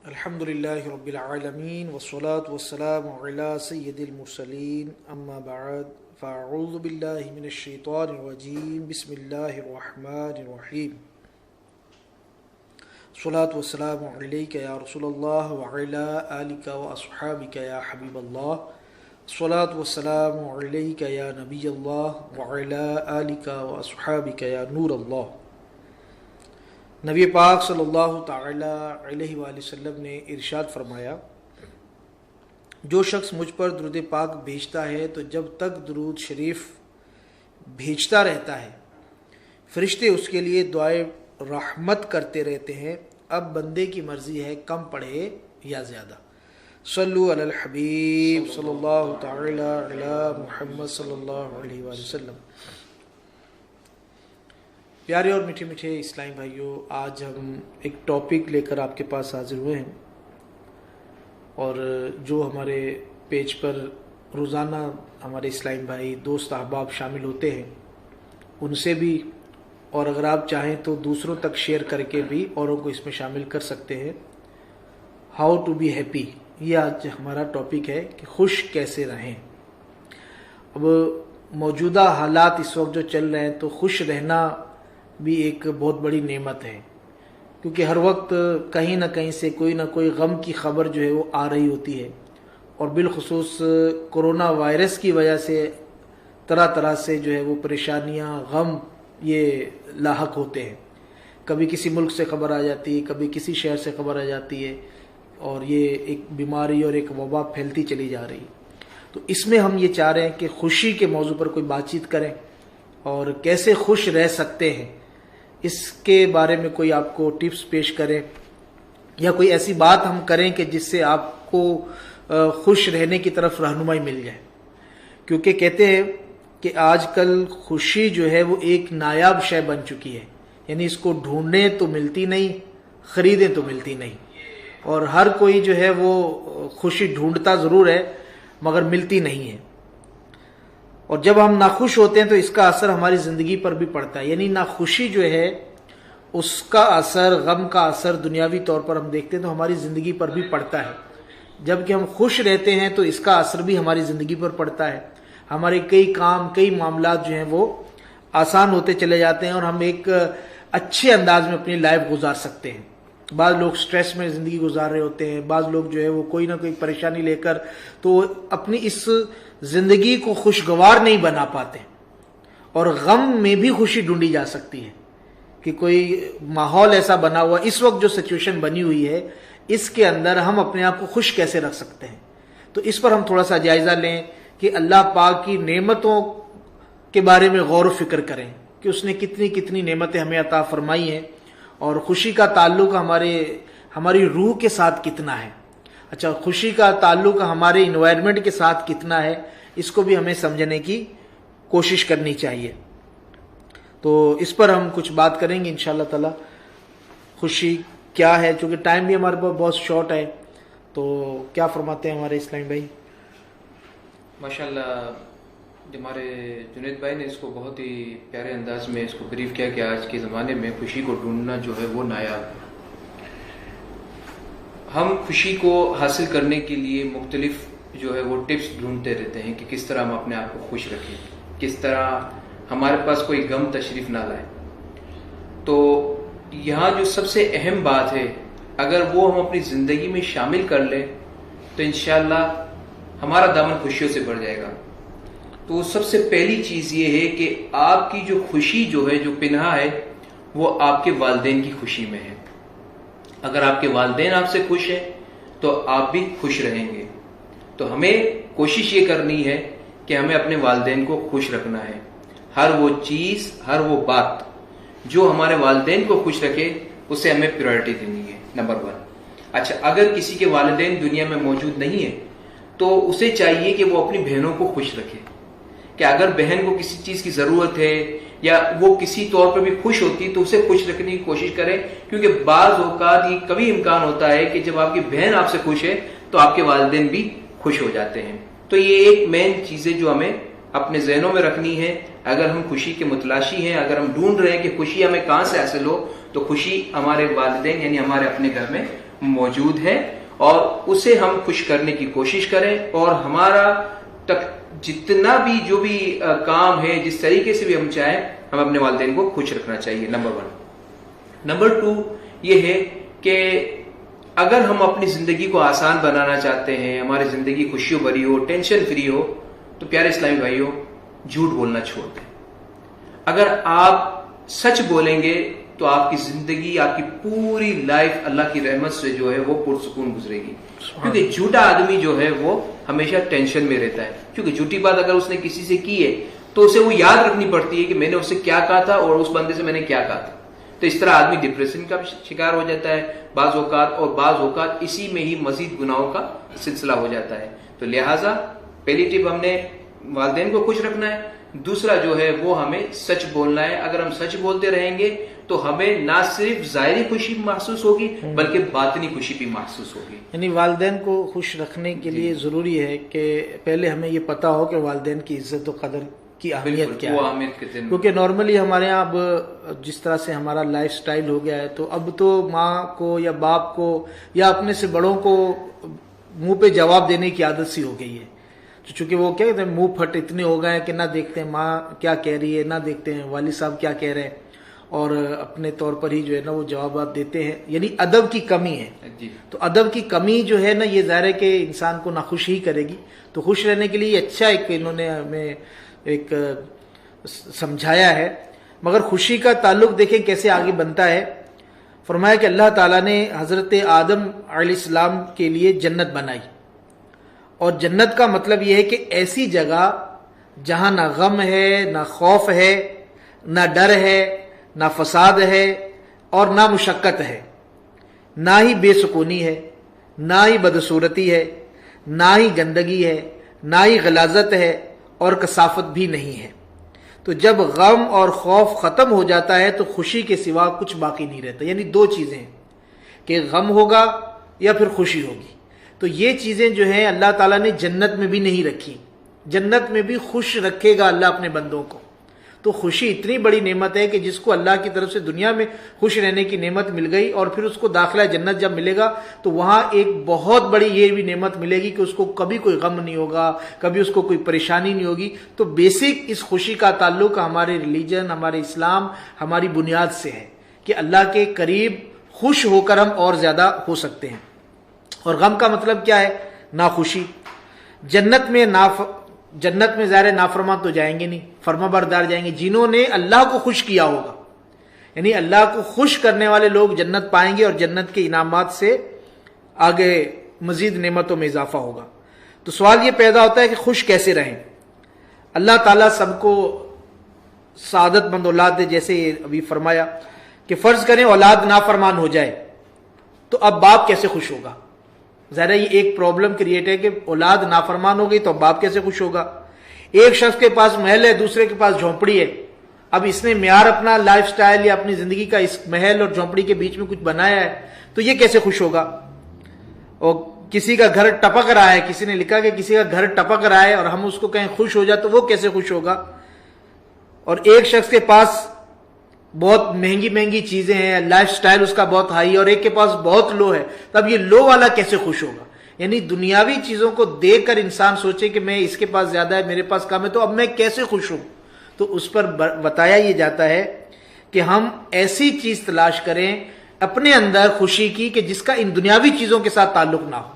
الحمد للہ رب العالمین والصلاة والسلام علی سید المرسلین اما بعد فاعوذ باللہ من الشیطان الرجیم بسم اللہ الرحمن الرحیم الصلاة والسلام علیک یا رسول اللہ وعلی آلک واصحابک یا حبیب اللہ الصلاة والسلام علیک یا نبی اللہ وعلی آلک واصحابک یا نور اللہ۔ نبی پاک صلی اللہ تعالی علیہ وآلہ وسلم نے ارشاد فرمایا، جو شخص مجھ پر درود پاک بھیجتا ہے تو جب تک درود شریف بھیجتا رہتا ہے فرشتے اس کے لیے دعائے رحمت کرتے رہتے ہیں، اب بندے کی مرضی ہے کم پڑھے یا زیادہ۔ صلو علی الحبیب صلی اللہ تعالی علی محمد صلی اللہ علیہ وآلہ وسلم۔ پیارے اور میٹھے میٹھے اسلامی بھائیوں، آج ہم ایک ٹاپک لے کر آپ کے پاس حاضر ہوئے ہیں، اور جو ہمارے پیج پر روزانہ ہمارے اسلامی بھائی دوست احباب شامل ہوتے ہیں ان سے بھی، اور اگر آپ چاہیں تو دوسروں تک شیئر کر کے بھی اوروں کو اس میں شامل کر سکتے ہیں۔ ہاؤ ٹو بی ہیپی، یہ آج ہمارا ٹاپک ہے کہ خوش کیسے رہیں۔ اب موجودہ حالات اس وقت جو چل رہے ہیں تو خوش رہنا بھی ایک بہت بڑی نعمت ہے، کیونکہ ہر وقت کہیں نہ کہیں سے کوئی نہ کوئی غم کی خبر جو ہے وہ آ رہی ہوتی ہے، اور بالخصوص کرونا وائرس کی وجہ سے طرح طرح سے جو ہے وہ پریشانیاں، غم یہ لاحق ہوتے ہیں۔ کبھی کسی ملک سے خبر آ جاتی ہے، کبھی کسی شہر سے خبر آ جاتی ہے، اور یہ ایک بیماری اور ایک وبا پھیلتی چلی جا رہی ہے۔ تو اس میں ہم یہ چاہ رہے ہیں کہ خوشی کے موضوع پر کوئی بات چیت کریں، اور کیسے خوش رہ سکتے ہیں اس کے بارے میں کوئی آپ کو ٹپس پیش کریں، یا کوئی ایسی بات ہم کریں کہ جس سے آپ کو خوش رہنے کی طرف رہنمائی مل جائے۔ کیونکہ کہتے ہیں کہ آج کل خوشی جو ہے وہ ایک نایاب شے بن چکی ہے، یعنی اس کو ڈھونڈیں تو ملتی نہیں، خریدیں تو ملتی نہیں، اور ہر کوئی جو ہے وہ خوشی ڈھونڈتا ضرور ہے مگر ملتی نہیں ہے۔ اور جب ہم ناخوش ہوتے ہیں تو اس کا اثر ہماری زندگی پر بھی پڑتا ہے، یعنی ناخوشی جو ہے اس کا اثر، غم کا اثر دنیاوی طور پر ہم دیکھتے ہیں تو ہماری زندگی پر بھی پڑتا ہے، جبکہ ہم خوش رہتے ہیں تو اس کا اثر بھی ہماری زندگی پر پڑتا ہے۔ ہمارے کئی کام، کئی معاملات جو ہیں وہ آسان ہوتے چلے جاتے ہیں، اور ہم ایک اچھے انداز میں اپنی لائف گزار سکتے ہیں۔ بعض لوگ سٹریس میں زندگی گزار رہے ہوتے ہیں، بعض لوگ جو ہے وہ کوئی نہ کوئی پریشانی لے کر تو اپنی اس زندگی کو خوشگوار نہیں بنا پاتے، اور غم میں بھی خوشی ڈھونڈی جا سکتی ہے کہ کوئی ماحول ایسا بنا ہوا، اس وقت جو سچویشن بنی ہوئی ہے اس کے اندر ہم اپنے آپ کو خوش کیسے رکھ سکتے ہیں۔ تو اس پر ہم تھوڑا سا جائزہ لیں کہ اللہ پاک کی نعمتوں کے بارے میں غور و فکر کریں کہ اس نے کتنی کتنی نعمتیں ہمیں عطا فرمائی ہیں، اور خوشی کا تعلق ہماری روح کے ساتھ کتنا ہے، اچھا خوشی کا تعلق ہمارے انوائرمنٹ کے ساتھ کتنا ہے، اس کو بھی ہمیں سمجھنے کی کوشش کرنی چاہیے۔ تو اس پر ہم کچھ بات کریں گے انشاءاللہ تعالی، خوشی کیا ہے، چونکہ ٹائم بھی ہمارے پاس بہت شارٹ ہے۔ تو کیا فرماتے ہیں ہمارے اسلامی بھائی؟ ماشاءاللہ ہمارے جنید بھائی نے اس کو بہت ہی پیارے انداز میں اس کو بریف کیا کہ آج کے زمانے میں خوشی کو ڈھونڈنا جو ہے وہ نایاب ہے۔ ہم خوشی کو حاصل کرنے کے لیے مختلف جو ہے وہ ٹپس ڈھونڈتے رہتے ہیں کہ کس طرح ہم اپنے آپ کو خوش رکھیں، کس طرح ہمارے پاس کوئی غم تشریف نہ لائے۔ تو یہاں جو سب سے اہم بات ہے، اگر وہ ہم اپنی زندگی میں شامل کر لیں تو انشاءاللہ ہمارا دامن خوشیوں سے بھر جائے گا۔ تو سب سے پہلی چیز یہ ہے کہ آپ کی جو خوشی جو ہے، جو پنہا ہے، وہ آپ کے والدین کی خوشی میں ہے۔ اگر آپ کے والدین آپ سے خوش ہیں تو آپ بھی خوش رہیں گے۔ تو ہمیں کوشش یہ کرنی ہے کہ ہمیں اپنے والدین کو خوش رکھنا ہے۔ ہر وہ چیز، ہر وہ بات جو ہمارے والدین کو خوش رکھے اسے ہمیں پریورٹی دینی ہے، نمبر 1۔ اچھا، اگر کسی کے والدین دنیا میں موجود نہیں ہیں تو اسے چاہیے کہ وہ اپنی بہنوں کو خوش رکھے، کہ اگر بہن کو کسی چیز کی ضرورت ہے یا وہ کسی طور پر بھی خوش ہوتی تو اسے خوش رکھنے کی کوشش کریں، کیونکہ بعض اوقات یہ کبھی امکان ہوتا ہے کہ جب آپ کی بہن آپ سے خوش ہے تو آپ کے والدین بھی خوش ہو جاتے ہیں۔ تو یہ ایک مین چیزیں جو ہمیں اپنے ذہنوں میں رکھنی ہے۔ اگر ہم خوشی کے متلاشی ہیں، اگر ہم ڈھونڈ رہے ہیں کہ خوشی ہمیں کہاں سے حاصل ہو، تو خوشی ہمارے والدین یعنی ہمارے اپنے گھر میں موجود ہے اور اسے ہم خوش کرنے کی کوشش کریں، اور ہمارا جتنا بھی جو بھی کام ہے، جس طریقے سے بھی ہم چاہیں، ہم اپنے والدین کو خوش رکھنا چاہیے، نمبر 1۔ نمبر 2 یہ ہے کہ اگر ہم اپنی زندگی کو آسان بنانا چاہتے ہیں، ہماری زندگی خوشیوں بھری ہو، ٹینشن فری ہو، تو پیارے اسلامی بھائیوں، جھوٹ بولنا چھوڑ دیں۔ اگر آپ سچ بولیں گے تو آپ کی زندگی، آپ کی پوری لائف اللہ کی رحمت سے جو ہے وہ پرسکون گزرے گی، کیونکہ جھوٹا آدمی جو ہے وہ ہمیشہ ٹینشن میں رہتا ہے، کیونکہ جھوٹی بات اگر اس نے کسی سے کی ہے تو اسے وہ یاد رکھنی پڑتی ہے کہ میں نے اس سے کیا کہا تھا اور اس بندے سے میں نے کیا کہا تھا، تو اس طرح آدمی ڈپریشن کا شکار ہو جاتا ہے بعض اوقات اسی میں ہی مزید گناہوں کا سلسلہ ہو جاتا ہے۔ تو لہٰذا پہلی ٹپ ہم نے والدین کو خوش رکھنا ہے، دوسرا جو ہے وہ ہمیں سچ بولنا ہے۔ اگر ہم سچ بولتے رہیں گے تو ہمیں نہ صرف ظاہری خوشی محسوس ہوگی بلکہ باطنی خوشی بھی محسوس ہوگی۔ یعنی والدین کو خوش رکھنے کے لیے ضروری ہے کہ پہلے ہمیں یہ پتا ہو کہ والدین کی عزت و قدر کی اہمیت کیا ہے، کیونکہ نارملی ہمارے یہاں اب جس طرح سے ہمارا لائف سٹائل ہو گیا ہے، تو اب تو ماں کو یا باپ کو یا اپنے سے بڑوں کو منہ پہ جواب دینے کی عادت سی ہو گئی ہے، چونکہ وہ کیا کہتے ہیں، منہ پھٹ اتنے ہو گئے ہیں کہ نہ دیکھتے ہیں ماں کیا کہہ رہی ہے، نہ دیکھتے ہیں والد صاحب کیا کہہ رہے ہیں، اور اپنے طور پر ہی جو ہے نا وہ جوابات دیتے ہیں۔ یعنی ادب کی کمی ہے، تو ادب کی کمی جو ہے نا یہ ظاہر ہے کہ انسان کو ناخوش ہی کرے گی۔ تو خوش رہنے کے لیے اچھا ایک انہوں نے ہمیں ایک سمجھایا ہے، مگر خوشی کا تعلق دیکھیں کیسے آگے بنتا ہے۔ فرمایا کہ اللہ تعالیٰ نے حضرت آدم علیہ السلام کے لیے جنت بنائی، اور جنت کا مطلب یہ ہے کہ ایسی جگہ جہاں نہ غم ہے، نہ خوف ہے، نہ ڈر ہے، نہ فساد ہے اور نہ مشقت ہے، نہ ہی بے سکونی ہے، نہ ہی بدصورتی ہے، نہ ہی گندگی ہے، نہ ہی غلاظت ہے اور کثافت بھی نہیں ہے۔ تو جب غم اور خوف ختم ہو جاتا ہے تو خوشی کے سوا کچھ باقی نہیں رہتا۔ یعنی دو چیزیں ہیں کہ غم ہوگا یا پھر خوشی ہوگی، تو یہ چیزیں جو ہیں اللہ تعالیٰ نے جنت میں بھی نہیں رکھی۔ جنت میں بھی خوش رکھے گا اللہ اپنے بندوں کو۔ تو خوشی اتنی بڑی نعمت ہے کہ جس کو اللہ کی طرف سے دنیا میں خوش رہنے کی نعمت مل گئی، اور پھر اس کو داخلہ جنت جب ملے گا تو وہاں ایک بہت بڑی یہ بھی نعمت ملے گی کہ اس کو کبھی کوئی غم نہیں ہوگا، کبھی اس کو کوئی پریشانی نہیں ہوگی۔ تو بیسک اس خوشی کا تعلق ہمارے ریلیجن، ہمارے اسلام، ہماری بنیاد سے ہے کہ اللہ کے قریب خوش ہو کر ہم اور زیادہ ہو سکتے ہیں۔ اور غم کا مطلب کیا ہے؟ ناخوشی۔ جنت میں ظاہر نافرمان تو جائیں گے نہیں، فرما بردار جائیں گے، جنہوں نے اللہ کو خوش کیا ہوگا۔ یعنی اللہ کو خوش کرنے والے لوگ جنت پائیں گے، اور جنت کے انعامات سے آگے مزید نعمتوں میں اضافہ ہوگا۔ تو سوال یہ پیدا ہوتا ہے کہ خوش کیسے رہیں؟ اللہ تعالیٰ سب کو سعادت مند اولاد دے، جیسے ابھی فرمایا کہ فرض کریں اولاد نافرمان ہو جائے تو اب باپ کیسے خوش ہوگا؟ ظاہر یہ ایک پرابلم کریٹ ہے کہ اولاد نافرمان ہو گئی تو باپ کیسے خوش ہوگا؟ ایک شخص کے پاس محل ہے، دوسرے کے پاس جھونپڑی ہے، اب اس نے معیار اپنا لائف سٹائل یا اپنی زندگی کا اس محل اور جھونپڑی کے بیچ میں کچھ بنایا ہے، تو یہ کیسے خوش ہوگا؟ اور کسی کا گھر ٹپک رہا ہے، کسی نے لکھا کہ کسی کا گھر ٹپک رہا ہے اور ہم اس کو کہیں خوش ہو جائے تو وہ کیسے خوش ہوگا؟ اور ایک شخص کے پاس بہت مہنگی مہنگی چیزیں ہیں، لائف سٹائل اس کا بہت ہائی ہے، اور ایک کے پاس بہت لو ہے، تب یہ لو والا کیسے خوش ہوگا؟ یعنی دنیاوی چیزوں کو دیکھ کر انسان سوچے کہ میں اس کے پاس زیادہ ہے، میرے پاس کم ہے، تو اب میں کیسے خوش ہوں؟ تو اس پر بتایا یہ جاتا ہے کہ ہم ایسی چیز تلاش کریں اپنے اندر خوشی کی کہ جس کا ان دنیاوی چیزوں کے ساتھ تعلق نہ ہو۔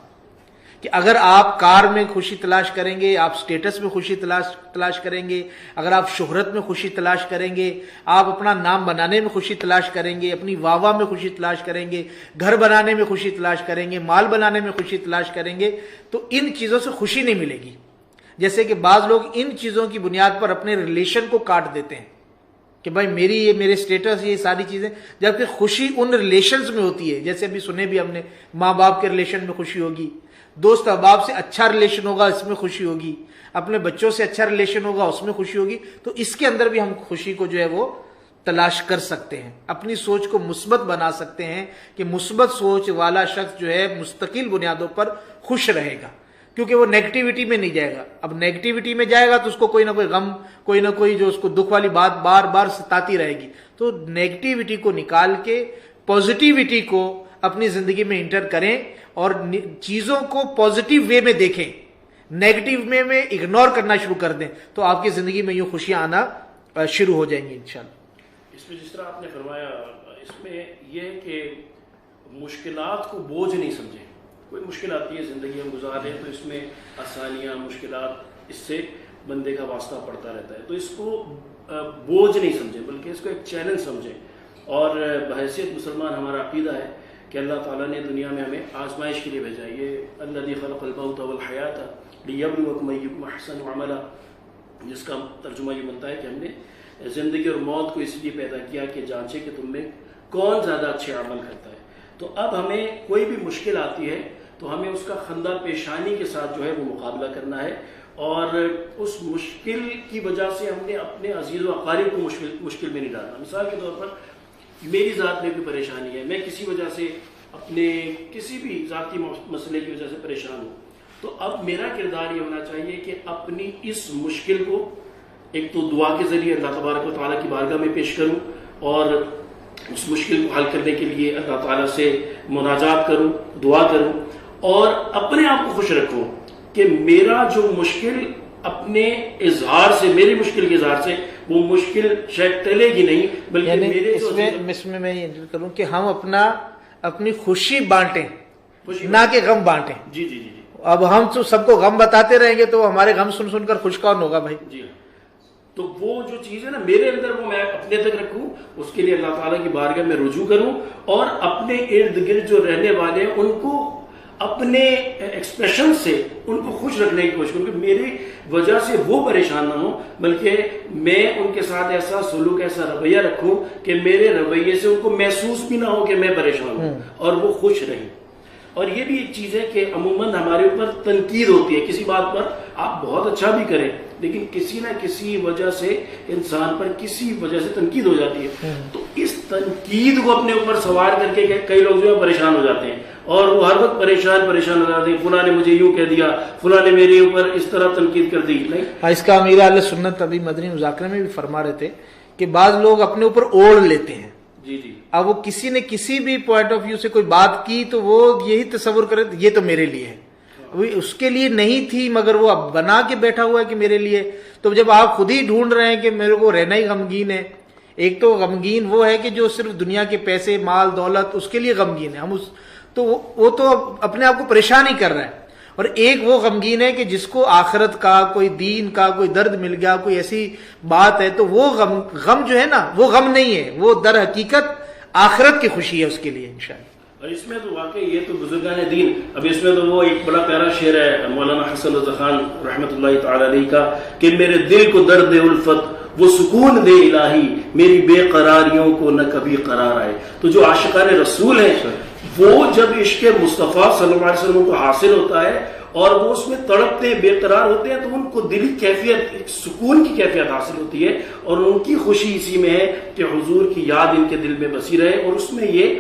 کہ اگر آپ کار میں خوشی تلاش کریں گے، آپ سٹیٹس میں خوشی تلاش کریں گے، اگر آپ شہرت میں خوشی تلاش کریں گے، آپ اپنا نام بنانے میں خوشی تلاش کریں گے، اپنی واہ میں خوشی تلاش کریں گے، گھر بنانے میں خوشی تلاش کریں گے، مال بنانے میں خوشی تلاش کریں گے، تو ان چیزوں سے خوشی نہیں ملے گی۔ جیسے کہ بعض لوگ ان چیزوں کی بنیاد پر اپنے ریلیشن کو کاٹ دیتے ہیں کہ بھائی یہ میرے سٹیٹس، یہ ساری چیزیں، جبکہ خوشی ان ریلیشنز میں ہوتی ہے۔ جیسے ابھی سنے بھی ہم نے، ماں باپ کے ریلیشن میں خوشی ہوگی، دوست احباب سے اچھا ریلیشن ہوگا، اس میں خوشی ہوگی، اپنے بچوں سے اچھا ریلیشن ہوگا، اس میں خوشی ہوگی۔ تو اس کے اندر بھی ہم خوشی کو جو ہے وہ تلاش کر سکتے ہیں، اپنی سوچ کو مثبت بنا سکتے ہیں کہ مثبت سوچ والا شخص جو ہے مستقل بنیادوں پر خوش رہے گا، کیونکہ وہ نیگیٹیوٹی میں نہیں جائے گا۔ اب نیگیٹیوٹی میں جائے گا تو اس کو کوئی نہ کوئی غم، کوئی نہ کوئی جو اس کو دکھ والی بات بار بار ستاتی رہے گی۔ تو نیگیٹیوٹی کو نکال کے پازیٹیوٹی کو اپنی زندگی میں انٹر کریں اور چیزوں کو پازیٹیو وے میں دیکھیں، نیگیٹو وے میں اگنور کرنا شروع کر دیں، تو آپ کی زندگی میں یوں خوشیاں آنا شروع ہو جائیں گی انشاءاللہ۔ اس میں جس طرح آپ نے فرمایا، اس میں یہ ہے کہ مشکلات کو بوجھ نہیں سمجھیں۔ کوئی مشکل آتی ہے زندگی ہم گزار رہے ہیں تو اس میں آسانیاں، مشکلات، اس سے بندے کا واسطہ پڑتا رہتا ہے، تو اس کو بوجھ نہیں سمجھیں بلکہ اس کو ایک چیلنج سمجھیں۔ اور بحیثیت مسلمان ہمارا عقیدہ ہے کہ اللہ تعالیٰ نے دنیا میں ہمیں آزمائش کے لیے بھیجا ہے۔ یہ الذی خلق الموت والحیات لیبلوکم ایکم احسن عملا، جس کا ترجمہ یہ بنتا ہے کہ ہم نے زندگی اور موت کو اس لیے پیدا کیا کہ جانچے کہ تم میں کون زیادہ اچھے عمل کرتا ہے۔ تو اب ہمیں کوئی بھی مشکل آتی ہے تو ہمیں اس کا خندہ پیشانی کے ساتھ جو ہے وہ مقابلہ کرنا ہے، اور اس مشکل کی وجہ سے ہم نے اپنے عزیز و اقارب کو مشکل میں نہیں ڈالنا۔ مثال کے طور پر میری ذات میں کوئی پریشانی ہے، میں کسی وجہ سے اپنے کسی بھی ذاتی مسئلے کی وجہ سے پریشان ہوں، تو اب میرا کردار یہ ہونا چاہیے کہ اپنی اس مشکل کو ایک تو دعا کے ذریعے اللہ تبارک و تعالیٰ کی بارگاہ میں پیش کروں، اور اس مشکل کو حل کرنے کے لیے اللہ تعالیٰ سے مناجات کروں، دعا کروں، اور اپنے آپ کو خوش رکھوں کہ میرا جو مشکل اپنے اظہار سے، میری مشکل کے اظہار سے وہ مشکل شاید ٹلے گی نہیں، بلکہ یعنی میرے اس میں میں یہ انٹر کروں کہ ہم اپنی خوشی بانٹیں، نہ کہ غم بانٹیں۔ جی جی جی جی اب ہم تو سب کو غم بتاتے رہیں گے تو ہمارے غم سن سن کر خوش کون ہوگا بھائی؟ جی ہاں، تو وہ جو چیز ہے نا میرے اندر، وہ میں اپنے تک رکھوں، اس کے لیے اللہ تعالیٰ کی بارگاہ میں رجوع کروں، اور اپنے ارد گرد جو رہنے والے ہیں ان کو اپنے ایکسپریشن سے ان کو خوش رکھنے کی کوشش کروں کہ میری وجہ سے وہ پریشان نہ ہوں، بلکہ میں ان کے ساتھ ایسا سلوک، ایسا رویہ رکھوں کہ میرے رویے سے ان کو محسوس بھی نہ ہو کہ میں پریشان ہوں، اور وہ خوش رہیں۔ اور یہ بھی ایک چیز ہے کہ عموماً ہمارے اوپر تنقید ہوتی ہے، کسی بات پر آپ بہت اچھا بھی کریں لیکن کسی نہ کسی وجہ سے انسان پر کسی وجہ سے تنقید ہو جاتی ہے، تو اس تنقید کو اپنے اوپر سوار کر کے کئی لوگ جو ہے پریشان ہو جاتے ہیں، اور وہ ہر وقت پریشان ہو جاتے ہیں، فلاں نے مجھے یوں کہہ دیا، فلاں نے میرے اوپر اس طرح تنقید کر دی۔ نہیں، اس کا امیر اہل سنت ابھی مدنی مذاکرے میں بھی فرما رہے تھے کہ بعض لوگ اپنے اوپر اوڑھ لیتے ہیں۔ جی جی، اب وہ کسی نے کسی بھی پوائنٹ آف ویو سے کوئی بات کی تو وہ یہی تصور کرے یہ تو میرے لیے ہے، اس کے لیے نہیں تھی مگر وہ اب بنا کے بیٹھا ہوا ہے کہ میرے لیے۔ تو جب آپ خود ہی ڈھونڈ رہے ہیں کہ میرے کو رہنا ہی غمگین ہے، ایک تو غمگین وہ ہے کہ جو صرف دنیا کے پیسے، مال، دولت، اس کے لیے غمگین ہے، تو وہ تو اپنے آپ کو پریشان ہی کر رہا ہے، اور ایک وہ غمگین ہے کہ جس کو آخرت کا، کوئی دین کا کوئی درد مل گیا، کوئی ایسی بات ہے، تو وہ غم جو ہے نا وہ غم نہیں ہے، وہ در حقیقت آخرت کی خوشی ہے اس کے لیے انشاءاللہ۔ اور اس میں تو واقعی یہ تو بزرگان دین، اب اس میں تو وہ ایک بڑا پیارا شعر ہے مولانا حسن رضا خان رحمۃ اللہ تعالی علیہ کا کہ میرے دل کو درد الفت وہ سکون دے الہی، میری بے قراریوں کو نہ کبھی قرار آئے۔ تو جو عاشقان رسول ہیں وہ جب عشق مصطفیٰ صلی اللہ علیہ وسلم کو حاصل ہوتا ہے اور وہ اس میں تڑپتے بے قرار ہوتے ہیں تو ان کو دلی کیفیت، ایک سکون کی کیفیت حاصل ہوتی ہے، اور ان کی خوشی اسی میں ہے کہ حضور کی یاد ان کے دل میں بسی رہے اور اس میں یہ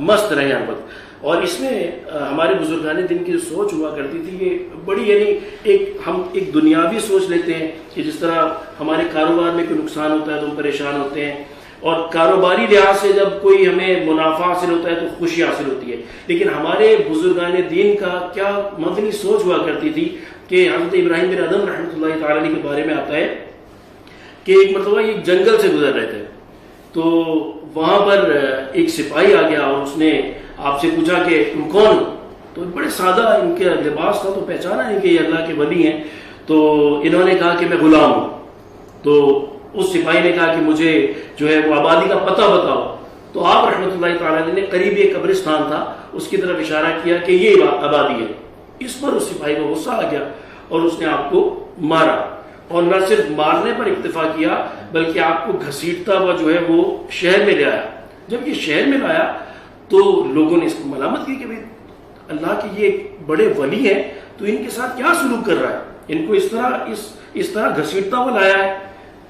مست رہے ہر وقت۔ اور اس میں ہمارے بزرگان دین کی جو سوچ ہوا کرتی تھی یہ بڑی، یعنی ہم ایک دنیاوی سوچ لیتے ہیں کہ جس طرح ہمارے کاروبار میں کوئی نقصان ہوتا ہے تو ہم پریشان ہوتے ہیں، اور کاروباری لحاظ سے جب کوئی ہمیں منافع حاصل ہوتا ہے تو خوشی حاصل ہوتی ہے، لیکن ہمارے بزرگان دین کا کیا مدنی سوچ ہوا کرتی تھی کہ حضرت ابراہیم بن ادم رحمۃ اللہ تعالی علیہ کے بارے میں آتا ہے کہ ایک مرتبہ ایک جنگل سے گزر رہے تھے، تو وہاں پر ایک سپاہی آ گیا اور اس نے آپ سے پوچھا کہ تم کون؟ تو بڑے سادہ ان کے لباس تھا، تو پہچانا ہے کہ یہ اللہ کے ولی ہیں، تو انہوں نے کہا کہ میں غلام ہوں۔ تو اس سپاہی نے کہا کہ مجھے جو ہے وہ آبادی کا پتہ بتاؤ، تو آپ رحمۃ اللہ تعالیٰ نے قریب ایک قبرستان تھا اس کی طرف اشارہ کیا کہ یہ آبادی ہے۔ اس پر اس سپاہی کو غصہ آ گیا اور اس نے آپ کو مارا، اور نہ صرف مارنے پر اکتفا کیا بلکہ آپ کو گھسیٹتا ہوا جو ہے وہ شہر میں لے آیا۔ جب یہ شہر میں لایا تو لوگوں نے اس کو ملامت کی کہ بھائی اللہ کے یہ بڑے ولی ہیں تو ان کے ساتھ کیا سلوک کر رہا ہے، ان کو اس طرح گھسیٹتا ہوا لایا ہے۔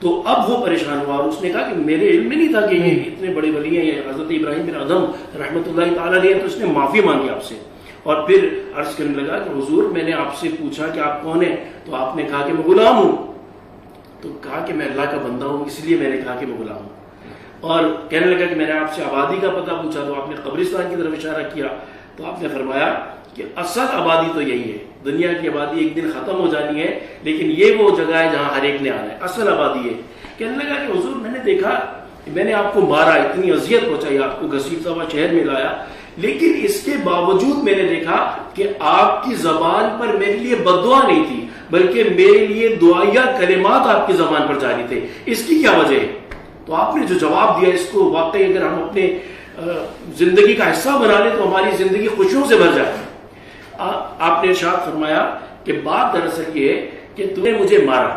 تو اب وہ پریشان ہوا اور اس نے کہا کہ میرے علم میں نہیں تھا کہ یہ اتنے بڑے ولی ہیں، یہ حضرت ابراہیم بن ادم رحمۃ اللہ تعالیٰ علیہ، تو اس نے معافی مانگی آپ سے، اور پھر عرض کرنے لگا کہ حضور میں نے آپ سے پوچھا کہ آپ کون ہیں، تو آپ نے کہا کہ میں غلام ہوں، تو کہا کہ میں اللہ کا بندہ ہوں اس لیے میں نے کہا کہ میں غلام ہوں۔ اور کہنے لگا کہ میں نے آپ سے آبادی کا پتہ پوچھا تو آپ نے قبرستان کی طرف اشارہ کیا، تو آپ نے فرمایا کہ اصل آبادی تو یہی ہے، دنیا کی آبادی ایک دن ختم ہو جانی ہے، لیکن یہ وہ جگہ ہے جہاں ہر ایک نے آنا ہے، اصل آبادی ہے۔ کہنے لگا کہ حضور میں نے دیکھا میں نے آپ کو مارا، اتنی اذیت پہنچائی، آپ کو گھسیٹتا ہوا شہر میں لایا، لیکن اس کے باوجود میں نے دیکھا کہ آپ کی زبان پر میرے لیے بد دعا نہیں تھی، بلکہ میرے لیے دعائیہ کلمات آپ کی زبان پر جاری تھے، اس کی کیا وجہ ہے؟ تو آپ نے جو جواب دیا اس کو واقعی اگر ہم اپنے زندگی کا حصہ بنا لیں تو ہماری زندگی خوشیوں سے بھر جاتی ہے۔ آپ نے ارشاد فرمایا کہ بات دراصل یہ ہے کہ تم نے مجھے مارا،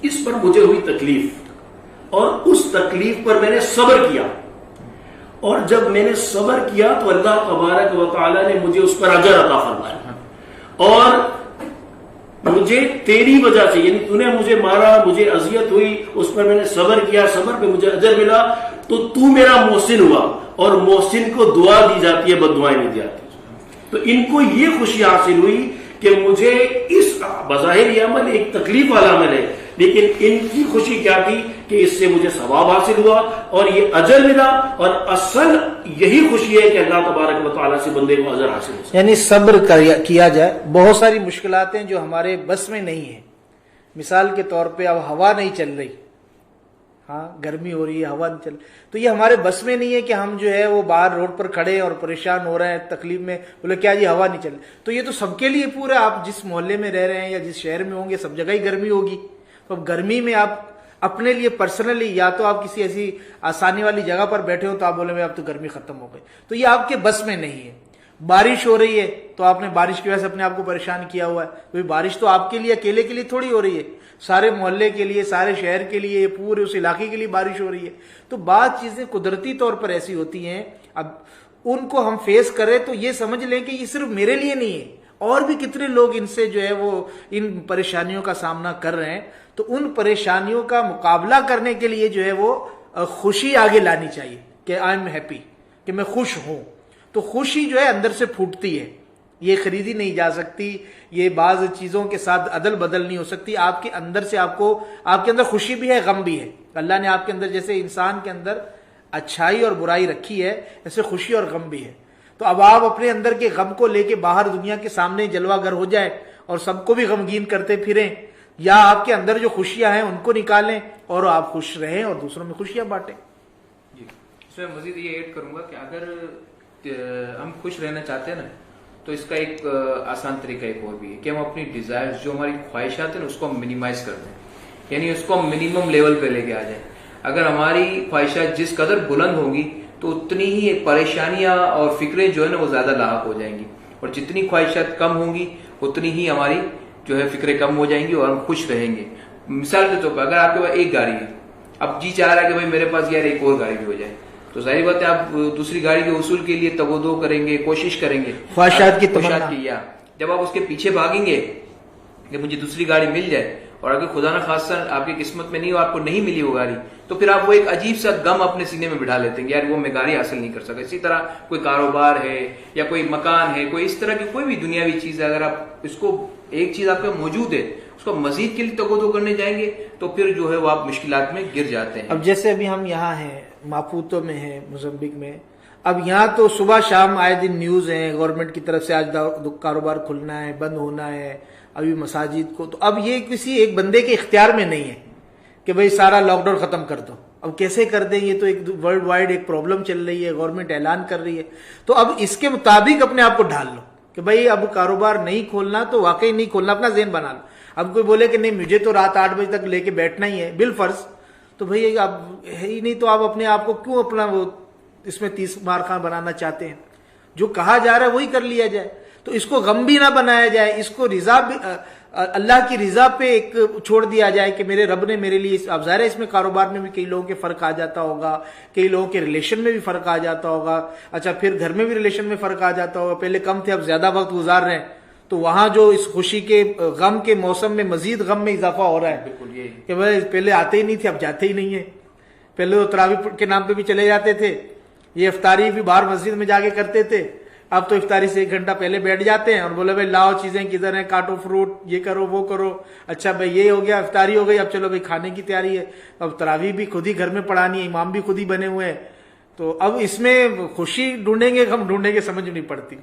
اس پر مجھے ہوئی تکلیف، اور اس تکلیف پر میں نے صبر کیا، اور جب میں نے صبر کیا تو اللہ تبارک و تعالی نے مجھے اس پر اجر عطا فرمایا، اور مجھے تیری وجہ سے، یعنی تو نے مجھے مارا، مجھے اذیت ہوئی، اس پر میں نے صبر کیا، صبر پہ مجھے اجر ملا، تو میرا محسن ہوا، اور محسن کو دعا دی جاتی ہے، بد دعائیں نہیں دی جاتی۔ تو ان کو یہ خوشی حاصل ہوئی کہ مجھے اس بظاہر یہ عمل ایک تکلیف والا عمل ہے، لیکن ان کی خوشی کیا تھی کہ اس سے مجھے ثواب حاصل ہوا اور یہ اجر ملا، اور اصل یہی خوشی ہے کہ اللہ تبارک و تعالیٰ سے بندے کو اجر حاصل ہو۔ یعنی صبر کیا جائے۔ بہت ساری مشکلات ہیں جو ہمارے بس میں نہیں ہیں، مثال کے طور پہ اب ہوا نہیں چل رہی، ہاں گرمی ہو رہی ہے، ہوا نہیں چل رہی، تو یہ ہمارے بس میں نہیں ہے کہ ہم جو ہے وہ باہر روڈ پر کھڑے اور پریشان ہو رہے ہیں تکلیف میں، بولے کیا جی ہوا نہیں چل رہی، تو یہ تو سب کے لیے پورا، آپ جس محلے میں رہ رہے ہیں یا جس شہر میں ہوں گے سب جگہ ہی گرمی ہوگی، تو اب گرمی میں آپ اپنے لیے پرسنلی یا تو آپ کسی ایسی آسانی والی جگہ پر بیٹھے ہو تو آپ بولے میں اب تو گرمی ختم ہو گئی، تو یہ آپ کے بس میں نہیں ہے۔ بارش ہو رہی ہے تو آپ نے بارش کی وجہ سے اپنے آپ کو پریشان کیا ہوا ہے، تو بارش تو آپ کے لیے اکیلے کے لیے تھوڑی ہو رہی ہے، سارے محلے کے لیے، سارے شہر کے لیے، پورے اس علاقے کے لیے بارش ہو رہی ہے۔ تو بعض چیزیں قدرتی طور پر ایسی ہوتی ہیں، اب ان کو ہم فیس کریں تو یہ سمجھ لیں کہ یہ صرف میرے لیے نہیں ہے، اور بھی کتنے لوگ ان سے جو ہے وہ ان پریشانیوں کا سامنا کر رہے ہیں، تو ان پریشانیوں کا مقابلہ کرنے کے لیے جو ہے وہ خوشی آگے لانی چاہیے کہ آئی ایم ہیپی، کہ میں خوش ہوں۔ تو خوشی جو ہے اندر سے پھوٹتی ہے، یہ خریدی نہیں جا سکتی، یہ بعض چیزوں کے ساتھ عدل بدل نہیں ہو سکتی، آپ کے اندر سے آپ کے اندر خوشی بھی ہے، غم بھی ہے۔ اللہ نے آپ کے اندر جیسے انسان کے اندر اچھائی اور برائی رکھی ہے، ایسے خوشی اور غم بھی ہے۔ تو اب آپ اپنے اندر کے غم کو لے کے باہر دنیا کے سامنے جلوہ گر ہو جائے اور سب کو بھی غمگین کرتے پھریں، یا آپ کے اندر جو خوشیاں ہیں ان کو نکالیں اور آپ خوش رہیں اور دوسروں میں خوشیاں بانٹیں۔ جی، اس میں مزید یہ ایڈ کروں گا کہ اگر ہم خوش رہنا چاہتے ہیں نا تو اس کا ایک آسان طریقہ ایک اور بھی ہے کہ ہم اپنی ڈیزائرز، جو ہماری خواہشات ہیں نا، اس کو ہم منیمائز کر دیں، یعنی اس کو ہم منیمم لیول پہ لے کے آ جائیں۔ اگر ہماری خواہشات جس قدر بلند ہوں گی تو اتنی ہی پریشانیاں اور فکریں جو ہے نا وہ زیادہ لاحق ہو جائیں گی، اور جتنی خواہشات کم ہوں گی اتنی ہی ہماری جو ہے فکریں کم ہو جائیں گی اور ہم خوش رہیں گے۔ مثال کے طور پر اگر آپ کے پاس ایک گاڑی ہے، اب جی چاہ رہا ہے کہ بھائی میرے پاس یار ایک اور گاڑی بھی ہو جائے، تو ظاہر بات ہے آپ دوسری گاڑی کے حصول کے لیے تگودو کریں گے، کوشش کریں گے، خواہشات کی تمنا کی، یا جب آپ اس کے پیچھے بھاگیں گے کہ مجھے دوسری گاڑی مل جائے، اور اگر خدا نہ خاصہ آپ کی قسمت میں نہیں ہو، آپ کو نہیں ملی وہ گاڑی، تو پھر آپ وہ ایک عجیب سا غم اپنے سینے میں بٹھا لیتے ہیں، یار وہ میں گاڑی حاصل نہیں کر سکا۔ اسی طرح کوئی کاروبار ہے یا کوئی مکان ہے، کوئی اس طرح کی کوئی بھی دنیاوی چیز ہے، اگر آپ اس کو ایک چیز آپ کے موجود ہے اس کو مزید کے لیے تگودو کرنے جائیں گے تو پھر جو ہے وہ آپ مشکلات میں گر جاتے ہیں۔ اب جیسے ابھی ہم یہاں ہیں، ماپوتو میں ہیں، موزمبیق میں، اب یہاں تو صبح شام آئے دن نیوز ہیں گورنمنٹ کی طرف سے، آج کاروبار کھلنا ہے، بند ہونا ہے، ابھی مساجد کو، تو اب یہ کسی ایک بندے کے اختیار میں نہیں ہے کہ بھئی سارا لاک ڈاؤن ختم کر دو۔ اب کیسے کر دیں، یہ تو ایک ورلڈ وائڈ ایک پرابلم چل رہی ہے، گورنمنٹ اعلان کر رہی ہے، تو اب اس کے مطابق اپنے آپ کو ڈھال لو کہ بھئی اب کاروبار نہیں کھولنا تو واقعی نہیں کھولنا، اپنا ذہن بنا لو۔ اب کوئی بولے کہ نہیں مجھے تو رات 8 بجے تک لے کے بیٹھنا ہی ہے بالفرض، تو بھئی اب ہے ہی نہیں، تو آپ اپنے آپ کو کیوں اپنا وہ اس میں 30 مار خان بنانا چاہتے ہیں؟ جو کہا جا رہا ہے وہی کر لیا جائے، تو اس کو غم بھی نہ بنایا جائے، اس کو رضا بھی، اللہ کی رضا پہ ایک چھوڑ دیا جائے کہ میرے رب نے میرے لیے، اب ظاہر ہے اس میں کاروبار میں بھی کئی لوگوں کے فرق آ جاتا ہوگا، کئی لوگوں کے ریلیشن میں بھی فرق آ جاتا ہوگا، اچھا پھر گھر میں بھی ریلیشن میں فرق آ جاتا ہوگا، پہلے کم تھے اب زیادہ وقت گزار رہے ہیں، تو وہاں جو اس خوشی کے غم کے موسم میں مزید غم میں اضافہ ہو رہا ہے، بالکل یہ کہ بھائی پہلے آتے ہی نہیں تھے اب جاتے ہی نہیں ہیں، پہلے وہ تراویح کے نام پہ بھی چلے جاتے تھے، یہ افطاری بھی باہر مسجد میں جا کے کرتے تھے، اب تو افطاری سے 1 گھنٹہ پہلے بیٹھ جاتے ہیں اور بولے بھائی لاؤ چیزیں کدھر ہیں، کاٹو فروٹ، یہ کرو وہ کرو، اچھا بھائی یہ ہو گیا، افطاری ہو گئی، اب چلو بھائی کھانے کی تیاری ہے، اب تراویح بھی خود ہی گھر میں پڑھانی ہے، امام بھی خود ہی بنے ہوئے ہیں، تو اب اس میں خوشی ڈھونڈیں گے ہم ڈھونڈیں گے سمجھ نہیں پڑتی.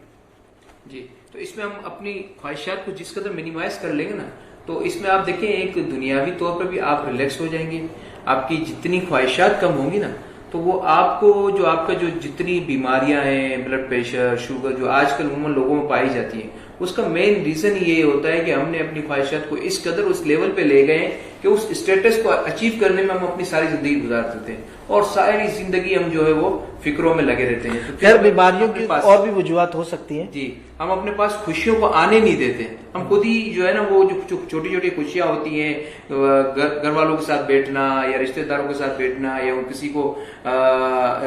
جی، تو اس میں ہم اپنی خواہشات کو جس قدر منیمائز کر لیں گے نا، تو اس میں آپ دیکھیں ایک دنیاوی طور پر بھی آپ ریلیکس ہو جائیں گے، آپ کی جتنی خواہشات کم ہوں گی نا، تو وہ آپ کو جو آپ کا جو جتنی بیماریاں ہیں، بلڈ پریشر، شوگر، جو آج کل عموماً لوگوں میں پائی جاتی ہیں، اس کا مین ریزن یہ ہوتا ہے کہ ہم نے اپنی خواہشات کو اس قدر اس لیول پہ لے گئے کہ اس اسٹیٹس کو اچیو کرنے میں ہم اپنی ساری زندگی گزار دیتے ہیں، اور ساری زندگی ہم جو ہے وہ فکروں میں لگے رہتے ہیں. خیر بیماریوں کی اور بھی وجوہات ہو سکتی ہیں. جی، ہم اپنے پاس خوشیوں کو آنے نہیں دیتے، ہم خود ہی جو ہے نا وہ جو چھوٹی چھوٹی خوشیاں ہوتی ہیں، گھر والوں کے ساتھ بیٹھنا یا رشتہ داروں کے ساتھ بیٹھنا یا کسی کو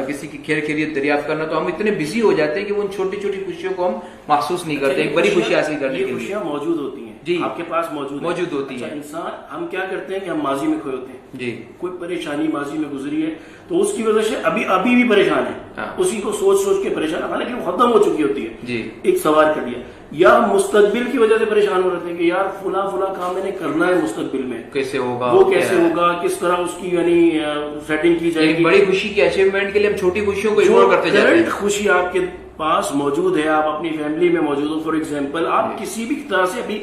کسی کی خیر خیریت دریافت کرنا، تو ہم اتنے بزی ہو جاتے ہیں کہ ان چھوٹی چھوٹی خوشیوں کو ہم محسوس نہیں کرتے. ایک بڑی خوشی حاصل کرنے کے لیے خوشیاں موجود ہوتی ہیں، جی آپ کے پاس موجود ہوتی ہیں. انسان ہم کیا کرتے ہیں کہ ہم ماضی میں کھوئے ہوتے ہیں، جی، کوئی پریشانی ماضی میں گزری ہے تو اس کی وجہ سے ابھی بھی پریشان ہے، اسی کو سوچ کے پریشان، حالانکہ وہ ختم ہو چکی ہوتی ہے. جی، ایک سوال کر دیا، یا مستقبل کی وجہ سے پریشان ہو رہے تھے کہ یار فلاں کام میں نے کرنا ہے مستقبل میں، کیسے ہوگا، وہ کیسے ہوگا، کس طرح اس کی یعنی سیٹنگ کی جائے گی. بڑی خوشی کی اچیومنٹ کے لیے ہم چھوٹی خوشیوں کو اگنور کرتے جاتے ہیں. خوشی آپ کے پاس موجود ہے، آپ اپنی فیملی میں موجود ہو، فار ایگزامپل آپ کسی بھی طرح سے ابھی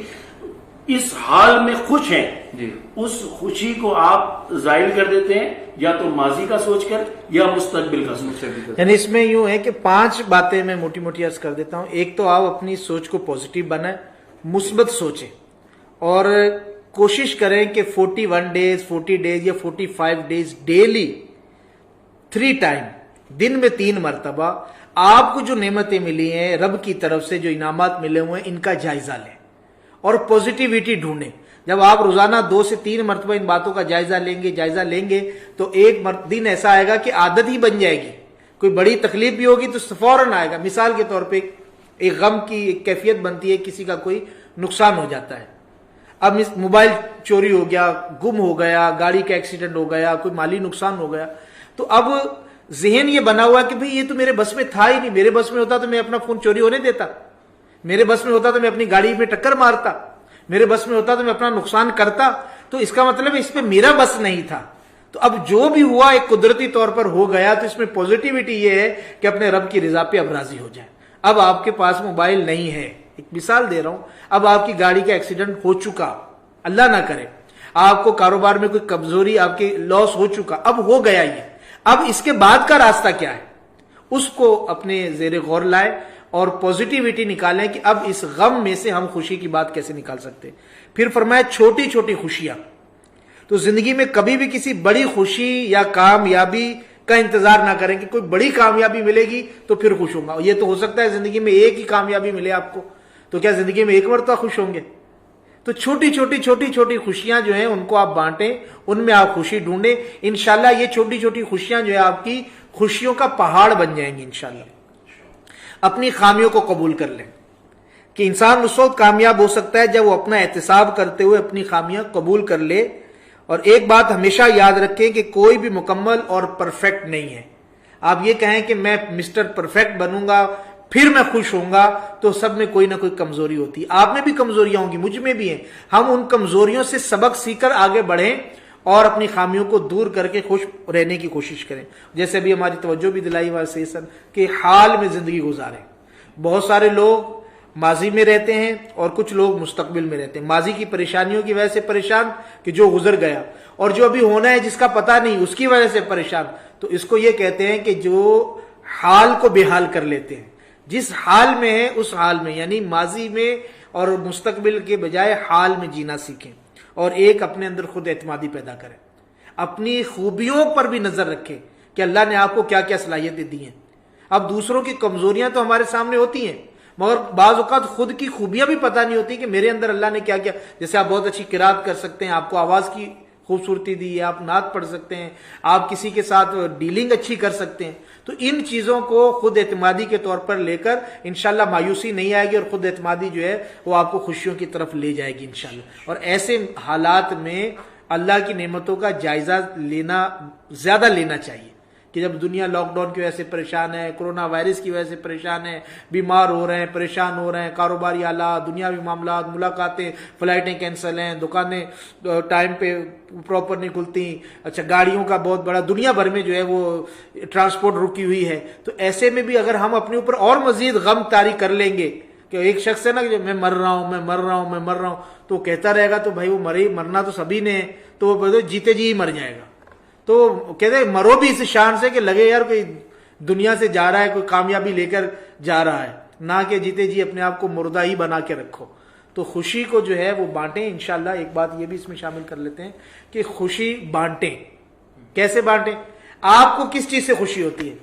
اس حال میں خوش ہیں، جی، اس خوشی کو آپ زائل کر دیتے ہیں، یا تو ماضی کا سوچ کر یا مستقبل کا سوچ کر. یعنی اس میں یوں ہے کہ 5 باتیں میں موٹی موٹی عرض کر دیتا ہوں. ایک تو آپ اپنی سوچ کو پازیٹیو بنائیں، مثبت سوچیں، اور کوشش کریں کہ 41 ڈیز 40 ڈیز یا 45 ڈیز ڈیلی 3 ٹائم، دن میں 3 مرتبہ آپ کو جو نعمتیں ملی ہیں رب کی طرف سے، جو انعامات ملے ہوئے ہیں، ان کا جائزہ لیں اور پازیٹیوٹی ڈھونڈیں. جب آپ روزانہ 2 سے 3 مرتبہ ان باتوں کا جائزہ لیں گے تو ایک دن ایسا آئے گا کہ عادت ہی بن جائے گی. کوئی بڑی تکلیف بھی ہوگی تو فوراً آئے گا. مثال کے طور پہ ایک غم کی ایک کیفیت بنتی ہے، کسی کا کوئی نقصان ہو جاتا ہے، اب موبائل چوری ہو گیا، گم ہو گیا، گاڑی کا ایکسیڈنٹ ہو گیا، کوئی مالی نقصان ہو گیا، تو اب ذہن یہ بنا ہوا کہ بھئی یہ تو میرے بس میں تھا ہی نہیں، میرے بس میں ہوتا تو میں اپنا فون چوری ہونے دیتا، میرے بس میں ہوتا تو میں اپنی گاڑی میں ٹکر مارتا، میرے بس میں ہوتا تو میں اپنا نقصان کرتا، تو اس کا مطلب اس پہ میرا بس نہیں تھا. تو اب جو بھی ہوا ایک قدرتی طور پر ہو گیا، تو اس میں پازیٹیوٹی یہ ہے کہ اپنے رب کی رضا پہ اب راضی ہو جائے. اب آپ کے پاس موبائل نہیں ہے، ایک مثال دے رہا ہوں، اب آپ کی گاڑی کا ایکسیڈنٹ ہو چکا، اللہ نہ کرے، آپ کو کاروبار میں کوئی کمزوری، آپ کے لاس ہو چکا، اب ہو گیا یہ، اب اس کے بعد کا راستہ کیا ہے، اس کو اپنے زیر غور لائے اور پازیٹیوٹی نکالیں کہ اب اس غم میں سے ہم خوشی کی بات کیسے نکال سکتے. پھر فرمایا چھوٹی چھوٹی خوشیاں. تو زندگی میں کبھی بھی کسی بڑی خوشی یا کامیابی کا انتظار نہ کریں کہ کوئی بڑی کامیابی ملے گی تو پھر خوش ہوں گا. یہ تو ہو سکتا ہے زندگی میں ایک ہی کامیابی ملے آپ کو، تو کیا زندگی میں ایک مرتبہ خوش ہوں گے؟ تو چھوٹی چھوٹی خوشیاں جو ہیں ان کو آپ بانٹیں، ان میں آپ خوشی ڈھونڈیں. انشاءاللہ یہ چھوٹی چھوٹی خوشیاں جو ہے آپ کی خوشیوں کا پہاڑ بن جائیں گی انشاءاللہ. اپنی خامیوں کو قبول کر لیں کہ انسان اس وقت کامیاب ہو سکتا ہے جب وہ اپنا احتساب کرتے ہوئے اپنی خامیاں قبول کر لے. اور ایک بات ہمیشہ یاد رکھیں کہ کوئی بھی مکمل اور پرفیکٹ نہیں ہے. آپ یہ کہیں کہ میں مسٹر پرفیکٹ بنوں گا پھر میں خوش ہوں گا، تو سب میں کوئی نہ کوئی کمزوری ہوتی ہے. آپ میں بھی کمزوریاں ہوں گی، مجھ میں بھی ہیں. ہم ان کمزوریوں سے سبق سیکھ کر آگے بڑھیں اور اپنی خامیوں کو دور کر کے خوش رہنے کی کوشش کریں. جیسے ابھی ہماری توجہ بھی دلائی واسطے سن کہ حال میں زندگی گزاریں. بہت سارے لوگ ماضی میں رہتے ہیں اور کچھ لوگ مستقبل میں رہتے ہیں. ماضی کی پریشانیوں کی وجہ سے پریشان کہ جو گزر گیا، اور جو ابھی ہونا ہے جس کا پتہ نہیں اس کی وجہ سے پریشان. تو اس کو یہ کہتے ہیں کہ جو حال کو بے حال کر لیتے ہیں. جس حال میں ہے اس حال میں، یعنی ماضی میں اور مستقبل کے بجائے حال میں جینا سیکھیں، اور ایک اپنے اندر خود اعتمادی پیدا کریں. اپنی خوبیوں پر بھی نظر رکھیں کہ اللہ نے آپ کو کیا کیا صلاحیتیں دی ہیں. اب دوسروں کی کمزوریاں تو ہمارے سامنے ہوتی ہیں، مگر بعض اوقات خود کی خوبیاں بھی پتہ نہیں ہوتی کہ میرے اندر اللہ نے کیا کیا. جیسے آپ بہت اچھی قرات کر سکتے ہیں، آپ کو آواز کی خوبصورتی دی ہے، آپ نعت پڑھ سکتے ہیں، آپ کسی کے ساتھ ڈیلنگ اچھی کر سکتے ہیں. تو ان چیزوں کو خود اعتمادی کے طور پر لے کر انشاءاللہ مایوسی نہیں آئے گی، اور خود اعتمادی جو ہے وہ آپ کو خوشیوں کی طرف لے جائے گی انشاءاللہ. اور ایسے حالات میں اللہ کی نعمتوں کا جائزہ لینا زیادہ لینا چاہیے کہ جب دنیا لاک ڈاؤن کی وجہ سے پریشان ہے, کرونا وائرس کی وجہ سے پریشان ہے, بیمار ہو رہے ہیں, پریشان ہو رہے ہیں, کاروباری حالات, دنیاوی معاملات, ملاقاتیں, فلائٹیں کینسل ہیں, دکانیں ٹائم پہ پراپر نہیں کھلتی, اچھا گاڑیوں کا بہت بڑا دنیا بھر میں جو ہے وہ ٹرانسپورٹ رکی ہوئی ہے. تو ایسے میں بھی اگر ہم اپنے اوپر اور مزید غم طاری کر لیں گے کہ ایک شخص ہے نا کہ میں مر رہا ہوں, میں مر رہا ہوں, میں مر رہا ہوں, تو کہتا رہے گا تو بھائی وہ مرنا تو سبھی نے ہے, تو وہ جیتے جی ہی مر جائے گا. تو کہتے ہیں مرو بھی اس شان سے کہ لگے یار کوئی دنیا سے جا رہا ہے, کوئی کامیابی لے کر جا رہا ہے, نہ کہ جیتے جی اپنے آپ کو مردہ ہی بنا کے رکھو. تو خوشی کو جو ہے وہ بانٹیں انشاءاللہ. ایک بات یہ بھی اس میں شامل کر لیتے ہیں کہ خوشی بانٹیں. کیسے بانٹیں؟ آپ کو کس چیز سے خوشی ہوتی ہے؟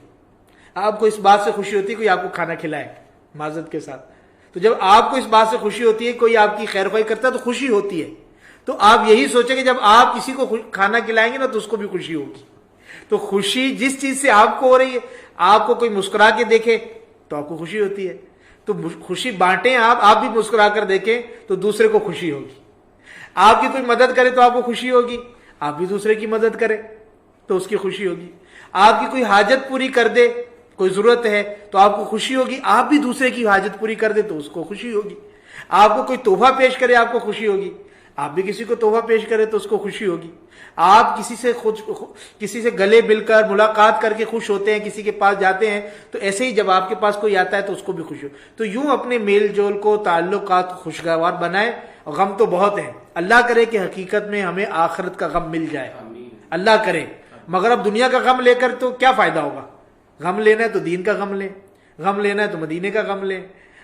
آپ کو اس بات سے خوشی ہوتی ہے کوئی آپ کو کھانا کھلائے معذرت کے ساتھ. تو جب آپ کو اس بات سے خوشی ہوتی ہے کوئی آپ کی خیر خواہی کرتا ہے تو خوشی ہوتی ہے. تو آپ یہی سوچیں کہ جب آپ کسی کو کھانا کھلائیں گے نا تو اس کو بھی خوشی ہوگی. تو خوشی جس چیز سے آپ کو ہو رہی ہے, آپ کو کوئی مسکرا کے دیکھے تو آپ کو خوشی ہوتی ہے. تو خوشی بانٹیں, آپ بھی مسکرا کر دیکھیں تو دوسرے کو خوشی ہوگی. آپ کی کوئی مدد کرے تو آپ کو خوشی ہوگی, آپ بھی دوسرے کی مدد کریں تو اس کی خوشی ہوگی. آپ کی کوئی حاجت پوری کر دے, کوئی ضرورت ہے تو آپ کو خوشی ہوگی, آپ بھی دوسرے کی حاجت پوری کر دے تو اس کو خوشی ہوگی. آپ کو کوئی تحفہ پیش کرے آپ کو خوشی ہوگی, آپ بھی کسی کو تحفہ پیش کرے تو اس کو خوشی ہوگی. آپ کسی سے گلے مل کر ملاقات کر کے خوش ہوتے ہیں, کسی کے پاس جاتے ہیں, تو ایسے ہی جب آپ کے پاس کوئی آتا ہے تو اس کو بھی خوشی ہو. تو یوں اپنے میل جول کو, تعلقات خوشگوار بنائیں. غم تو بہت ہیں, اللہ کرے کہ حقیقت میں ہمیں آخرت کا غم مل جائے, اللہ کرے. مگر اب دنیا کا غم لے کر تو کیا فائدہ ہوگا؟ غم لینا ہے تو دین کا غم لیں, غم لینا ہے تو مدینے کا غم لیں,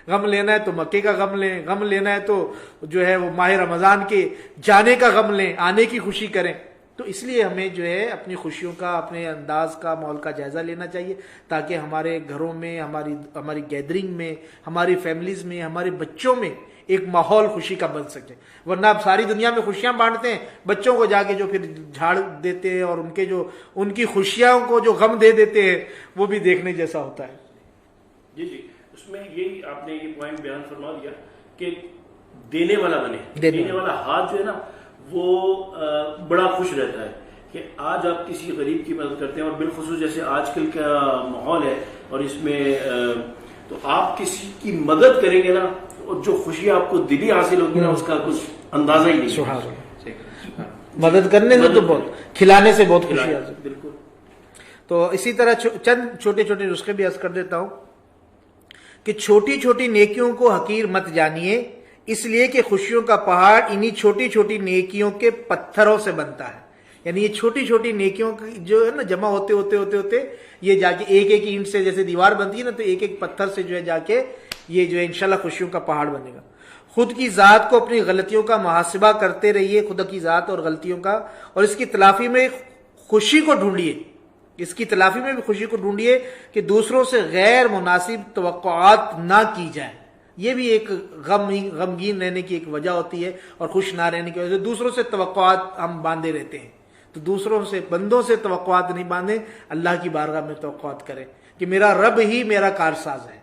غم لینا ہے تو مکے کا غم لیں, غم لینا ہے تو جو ہے وہ ماہ رمضان کے جانے کا غم لیں, آنے کی خوشی کریں. تو اس لیے ہمیں جو ہے اپنی خوشیوں کا, اپنے انداز کا, ماحول کا جائزہ لینا چاہیے تاکہ ہمارے گھروں میں, ہماری گیدرنگ میں, ہماری فیملیز میں, ہمارے بچوں میں ایک ماحول خوشی کا بن سکے. ورنہ آپ ساری دنیا میں خوشیاں بانٹتے ہیں, بچوں کو جا کے جو پھر جھاڑ دیتے ہیں اور ان کی خوشیاں کو جو غم دے دیتے ہیں وہ بھی دیکھنے جیسا ہوتا ہے. جی اس میں یہی آپ نے یہ پوائنٹ بیان فرما دیا کہ دینے والا بنے, دینے والا ہاتھ جو ہے نا وہ بڑا خوش رہتا ہے کہ آج آپ کسی غریب کی مدد کرتے ہیں. اور بالخصوص جیسے آج کل کا ماحول ہے اور اس میں تو آپ کسی کی مدد کریں گے نا, اور جو خوشی آپ کو دلی حاصل ہوگی نا اس کا کچھ اندازہ ہی نہیں. مدد کرنے سے تو بہت, کھلانے سے بہت خوشی حاصل. بالکل. تو اسی طرح چند چھوٹے چھوٹے نسخے بھی عرض کر دیتا ہوں کہ چھوٹی چھوٹی نیکیوں کو حقیر مت جانیے, اس لیے کہ خوشیوں کا پہاڑ انہی چھوٹی چھوٹی نیکیوں کے پتھروں سے بنتا ہے. یعنی یہ چھوٹی چھوٹی نیکیوں جو ہے نا جمع ہوتے ہوتے ہوتے ہوتے یہ جا کے ایک ایک اینٹ سے جیسے دیوار بنتی ہے نا, تو ایک ایک پتھر سے جو ہے جا کے یہ جو ہے انشاءاللہ خوشیوں کا پہاڑ بنے گا. خود کی ذات کو, اپنی غلطیوں کا محاسبہ کرتے رہیے, خدا کی ذات اور غلطیوں کا, اور اس کی تلافی میں خوشی کو ڈھونڈیے. اس کی تلافی میں بھی خوشی کو ڈھونڈیے کہ دوسروں سے غیر مناسب توقعات نہ کی جائیں. یہ بھی ایک غمگین رہنے کی ایک وجہ ہوتی ہے, اور خوش نہ رہنے کی وجہ سے دوسروں سے توقعات ہم باندھے رہتے ہیں. تو دوسروں سے, بندوں سے توقعات نہیں باندھیں, اللہ کی بارگاہ میں توقعات کریں کہ میرا رب ہی میرا کارساز ہے,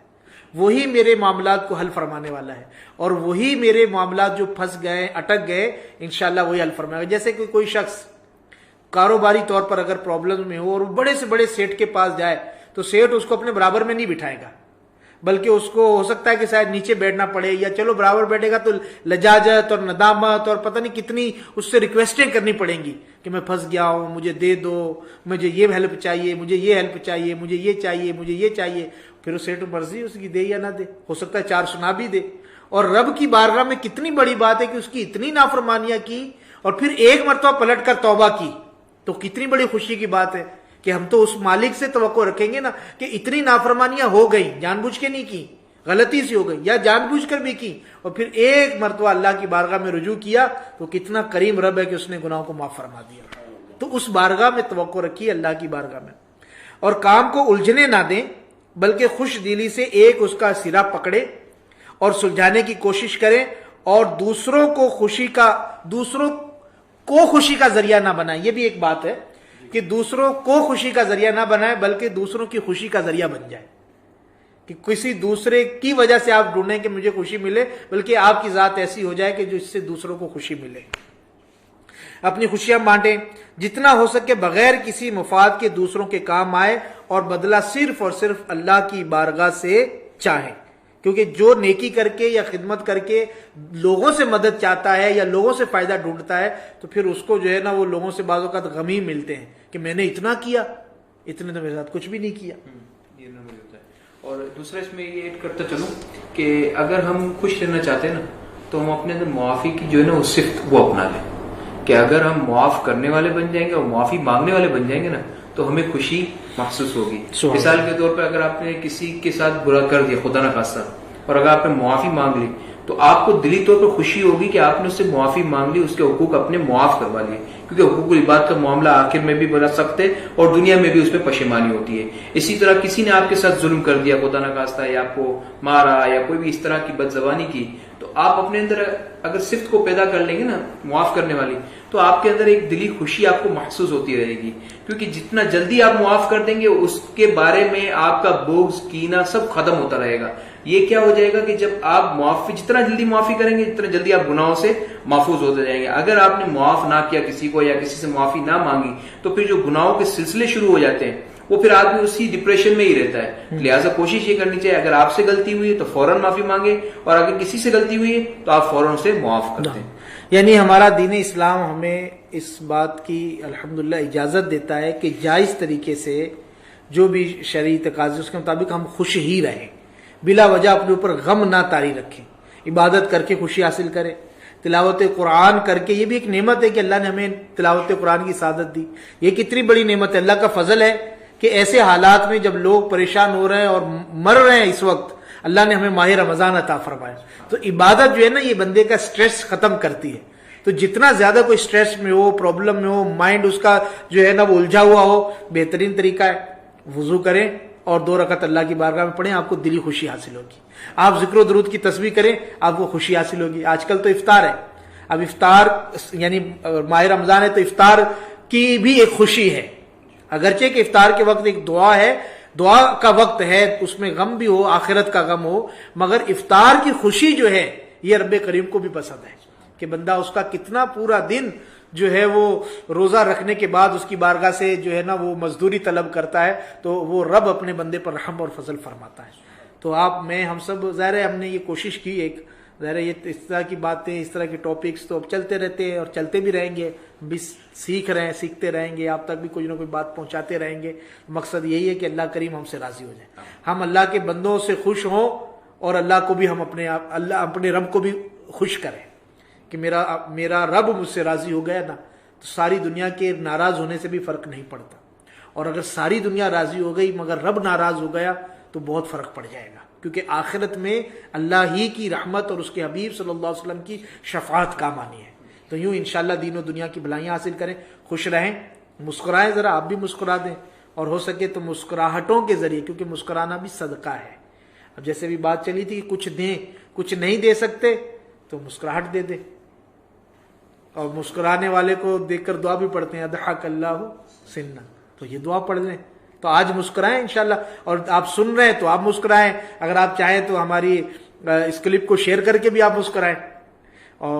وہی میرے معاملات کو حل فرمانے والا ہے, اور وہی میرے معاملات جو پھنس گئے, اٹک گئے, انشاءاللہ وہی حل فرمائے گا. جیسے کہ کوئی شخص کاروباری طور پر اگر پرابلم میں ہو اور بڑے سے بڑے سیٹ کے پاس جائے تو سیٹ اس کو اپنے برابر میں نہیں بٹھائے گا, بلکہ اس کو ہو سکتا ہے کہ شاید نیچے بیٹھنا پڑے, یا چلو برابر بیٹھے گا تو لجاجت اور ندامت اور پتہ نہیں کتنی اس سے ریکویسٹیں کرنی پڑیں گی کہ میں پھنس گیا ہوں, مجھے دے دو, مجھے یہ ہیلپ چاہیے, مجھے یہ ہیلپ چاہیے, مجھے یہ چاہیے, مجھے یہ چاہیے. پھر اس سیٹ مرضی اس کی دے یا نہ دے, ہو سکتا ہے 4 سنا بھی دے. اور رب کی بارگاہ میں کتنی بڑی بات ہے کہ اس کی اتنی نافرمانیاں کی اور پھر ایک مرتبہ پلٹ کر توبہ کی, تو کتنی بڑی خوشی کی بات ہے کہ ہم تو اس مالک سے توقع رکھیں گے نا کہ اتنی نافرمانیاں ہو گئی, جان بوجھ کے نہیں کی, غلطی سے ہو گئی یا جان بوجھ کر بھی کی, اور پھر ایک مرتبہ اللہ کی بارگاہ میں رجوع کیا, تو کتنا کریم رب ہے کہ اس نے گناہوں کو معاف فرما دیا. تو اس بارگاہ میں توقع رکھیے, اللہ کی بارگاہ میں, اور کام کو الجھنے نہ دیں بلکہ خوش دلی سے ایک اس کا سرا پکڑے اور سلجھانے کی کوشش کریں, اور دوسروں کو خوشی کا ذریعہ نہ بنائیں. یہ بھی ایک بات ہے کہ دوسروں کو خوشی کا ذریعہ نہ بنائیں بلکہ دوسروں کی خوشی کا ذریعہ بن جائے, کہ کسی دوسرے کی وجہ سے آپ ڈھونڈیں کہ مجھے خوشی ملے, بلکہ آپ کی ذات ایسی ہو جائے کہ جو اس سے دوسروں کو خوشی ملے. اپنی خوشیاں بانٹیں، جتنا ہو سکے بغیر کسی مفاد کے دوسروں کے کام آئے، اور بدلہ صرف اور صرف اللہ کی بارگاہ سے چاہیں، کیونکہ جو نیکی کر کے یا خدمت کر کے لوگوں سے مدد چاہتا ہے یا لوگوں سے فائدہ ڈھونڈتا ہے تو پھر اس کو جو ہے نا وہ لوگوں سے بعض اوقات غمی ملتے ہیں کہ میں نے اتنا کیا، اتنے تو میرے ساتھ کچھ بھی نہیں کیا۔ یہ نمبر ہوتا ہے۔ اور دوسرا اس میں یہ ایڈ کرتا چلوں کہ اگر ہم خوش رہنا چاہتے ہیں نا تو ہم اپنے اندر معافی کی جو ہے نا وہ صفت وہ اپنا لیں، کہ اگر ہم معاف کرنے والے بن جائیں گے اور معافی مانگنے والے بن جائیں گے نا تو ہمیں خوشی محسوس ہوگی۔ مثال کے طور پہ اگر آپ نے کسی کے ساتھ برا کر دیا خدا نہ خواستہ، اور اگر آپ نے معافی مانگ لی تو آپ کو دلی طور پر خوشی ہوگی کہ آپ نے اس سے معافی مانگ لی، اس کے حقوق اپنے معاف کروا لیے، کیونکہ حقوق العباد کا معاملہ آخر میں بھی بڑا سخت ہے اور دنیا میں بھی اس میں پشیمانی ہوتی ہے۔ اسی طرح کسی نے آپ کے ساتھ ظلم کر دیا خدا نہ خواستہ، یا آپ کو مارا یا کوئی بھی اس طرح کی بد زبانی کی، تو آپ اپنے اندر اگر صفت کو پیدا کر لیں گے نا معاف کرنے والی، تو آپ کے اندر ایک دلی خوشی آپ کو محسوس ہوتی رہے گی، کیونکہ جتنا جلدی آپ معاف کر دیں گے اس کے بارے میں آپ کا بغض کینہ سب ختم ہوتا رہے گا۔ یہ کیا ہو جائے گا کہ جب آپ معافی جتنا جلدی معافی کریں گے اتنا جلدی آپ گناہوں سے محفوظ ہوتے جائیں گے۔ اگر آپ نے معاف نہ کیا کسی کو یا کسی سے معافی نہ مانگی تو پھر جو گناہوں کے سلسلے شروع ہو جاتے ہیں وہ پھر آدمی اسی ڈپریشن میں ہی رہتا ہے۔ لہٰذا کوشش یہ کرنی چاہیے اگر آپ سے غلطی ہوئی ہے تو فوراً معافی مانگے، اور اگر کسی سے غلطی ہوئی ہے تو آپ فوراً اسے معاف کر دیں۔ یعنی ہمارا دین اسلام ہمیں اس بات کی الحمدللہ اجازت دیتا ہے کہ جائز طریقے سے جو بھی شرعی تقاضے اس کے مطابق ہم خوش ہی رہیں، بلا وجہ اپنے اوپر غم نہ طاری رکھیں، عبادت کر کے خوشی حاصل کریں، تلاوت قرآن کر کے۔ یہ بھی ایک نعمت ہے کہ اللہ نے ہمیں تلاوت قرآن کی سعادت دی، یہ کتنی بڑی نعمت ہے، اللہ کا فضل ہے کہ ایسے حالات میں جب لوگ پریشان ہو رہے ہیں اور مر رہے ہیں اس وقت اللہ نے ہمیں ماہ رمضان عطا فرمایا۔ تو عبادت جو ہے نا یہ بندے کا سٹریس ختم کرتی ہے، تو جتنا زیادہ کوئی سٹریس میں ہو، پرابلم میں ہو، مائنڈ اس کا جو ہے نا وہ الجھا ہوا ہو، بہترین طریقہ ہے وضو کریں اور 2 رکعت اللہ کی بارگاہ میں پڑھیں، آپ کو دلی خوشی حاصل ہوگی۔ آپ ذکر و درود کی تسبیح کریں، آپ کو خوشی حاصل ہوگی۔ آج کل تو افطار ہے، اب افطار یعنی ماہ رمضان ہے تو افطار کی بھی ایک خوشی ہے، اگرچہ کہ افطار کے وقت ایک دعا ہے، دعا کا وقت ہے، اس میں غم بھی ہو، آخرت کا غم ہو، مگر افطار کی خوشی جو ہے یہ رب کریم کو بھی پسند ہے کہ بندہ اس کا کتنا پورا دن جو ہے وہ روزہ رکھنے کے بعد اس کی بارگاہ سے جو ہے نا وہ مزدوری طلب کرتا ہے، تو وہ رب اپنے بندے پر رحم اور فضل فرماتا ہے۔ تو ہم سب ظاہر ہے ہم نے یہ کوشش کی، ایک ظاہر ہے یہ اس طرح کی باتیں، اس طرح کے ٹاپکس تو اب چلتے رہتے ہیں اور چلتے بھی رہیں گے، بھی سیکھ رہے ہیں، سیکھتے رہیں گے، آپ تک بھی کوئی نہ کوئی بات پہنچاتے رہیں گے۔ مقصد یہی ہے کہ اللہ کریم ہم سے راضی ہو جائے، ہم اللہ کے بندوں سے خوش ہوں اور اللہ کو بھی ہم اپنے رب کو بھی خوش کریں کہ میرا رب مجھ سے راضی ہو گیا نا تو ساری دنیا کے ناراض ہونے سے بھی فرق نہیں پڑتا، اور اگر ساری دنیا راضی ہو گئی مگر رب ناراض ہو گیا تو بہت فرق پڑ جائے گا، کیونکہ آخرت میں اللہ ہی کی رحمت اور اس کے حبیب صلی اللہ علیہ وسلم کی شفاعت کام آنی ہے۔ تو یوں انشاءاللہ دین و دنیا کی بھلائیاں حاصل کریں، خوش رہیں، مسکرائیں، ذرا آپ بھی مسکرا دیں، اور ہو سکے تو مسکراہٹوں کے ذریعے، کیونکہ مسکرانا بھی صدقہ ہے۔ اب جیسے بھی بات چلی تھی کہ کچھ دیں، کچھ نہیں دے سکتے تو مسکراہٹ دے دیں، اور مسکرانے والے کو دیکھ کر دعا بھی پڑھتے ہیں اضحک اللہ سنہ، تو یہ دعا پڑھ لیں۔ تو آج مسکرائیں انشاءاللہ، اور آپ سن رہے ہیں تو آپ مسکرائیں، اگر آپ چاہیں تو ہماری اس کلپ کو شیئر کر کے بھی آپ مسکرائیں، اور